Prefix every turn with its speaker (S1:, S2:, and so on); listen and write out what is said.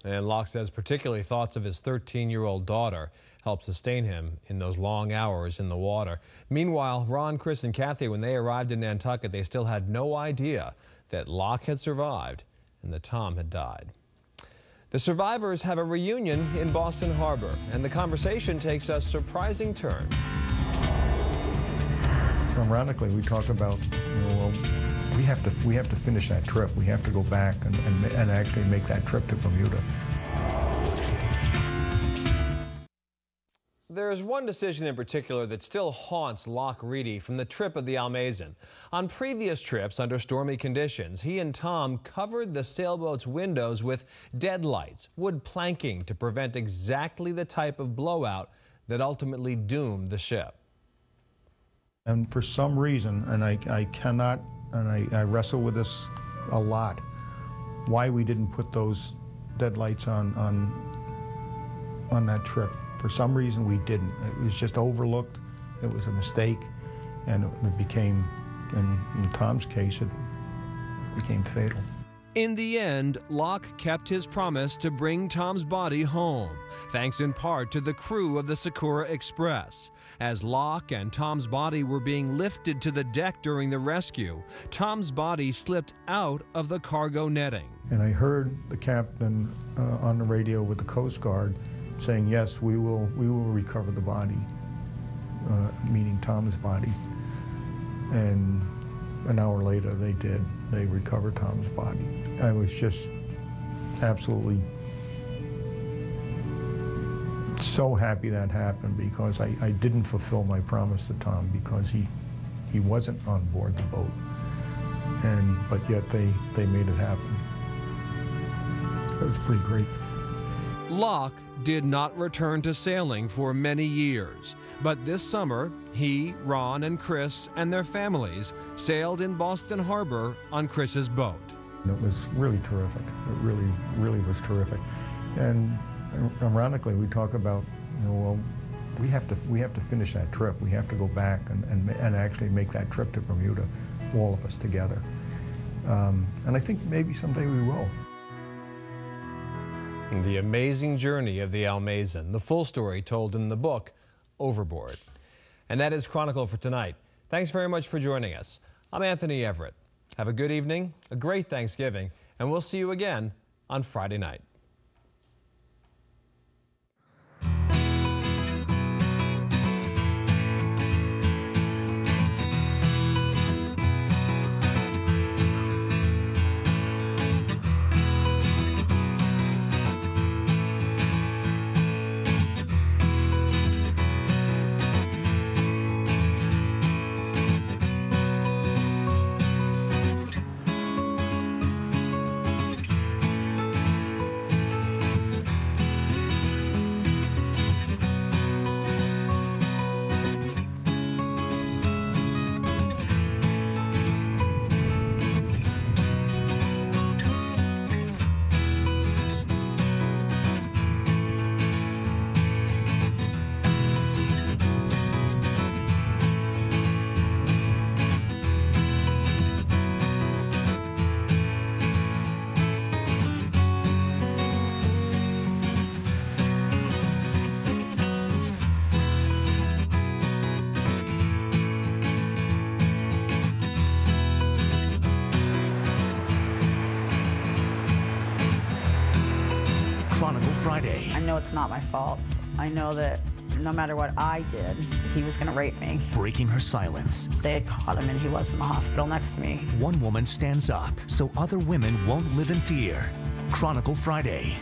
S1: And Locke says particularly thoughts of his 13-year-old daughter helped sustain him in those long hours in the water. Meanwhile, Ron, Chris, and Kathy, when they arrived in Nantucket, they still had no idea that Locke had survived and that Tom had died. The survivors have a reunion in Boston Harbor, and the conversation takes a surprising turn.
S2: Ironically, we talk about, well, we have to finish that trip. We have to go back and actually make that trip to Bermuda.
S1: There's one decision in particular that still haunts Locke Reedy from the trip of the Almazan. On previous trips under stormy conditions, he and Tom covered the sailboat's windows with deadlights, wood planking to prevent exactly the type of blowout that ultimately doomed the ship.
S2: And for some reason, and I cannot, and I wrestle with this a lot, why we didn't put those deadlights on that trip. For some reason we didn't. It was just overlooked. It was a mistake, and it became, in Tom's case, it became fatal.
S1: In the end, Locke kept his promise to bring Tom's body home, thanks in part to the crew of the Sakura Express. As Locke and Tom's body were being lifted to the deck during the rescue, Tom's body slipped out of the cargo netting.
S2: And I heard the captain on the radio with the Coast Guard saying, yes, we will recover the body, meaning Tom's body. And an hour later they did. They recovered Tom's body. I was just absolutely so happy that happened, because I didn't fulfill my promise to Tom, because he wasn't on board the boat. But yet they made it happen. It was pretty great.
S1: Locke did not return to sailing for many years, but this summer, he, Ron, and Chris and their families sailed in Boston Harbor on Chris's boat.
S2: It was really terrific. It really was terrific. And ironically, we talk about, well, we have to finish that trip. We have to go back and actually make that trip to Bermuda, all of us together. And I think maybe someday we will.
S1: The amazing journey of the Almazan, the full story told in the book, Overboard. And that is Chronicle for tonight. Thanks very much for joining us. I'm Anthony Everett. Have a good evening, a great Thanksgiving, and we'll see you again on Friday night.
S3: Chronicle Friday.
S4: I know it's not my fault. I know that no matter what I did, he was going to rape me.
S3: Breaking her silence.
S4: They had caught him and he was in the hospital next to me.
S3: One woman stands up so other women won't live in fear. Chronicle Friday.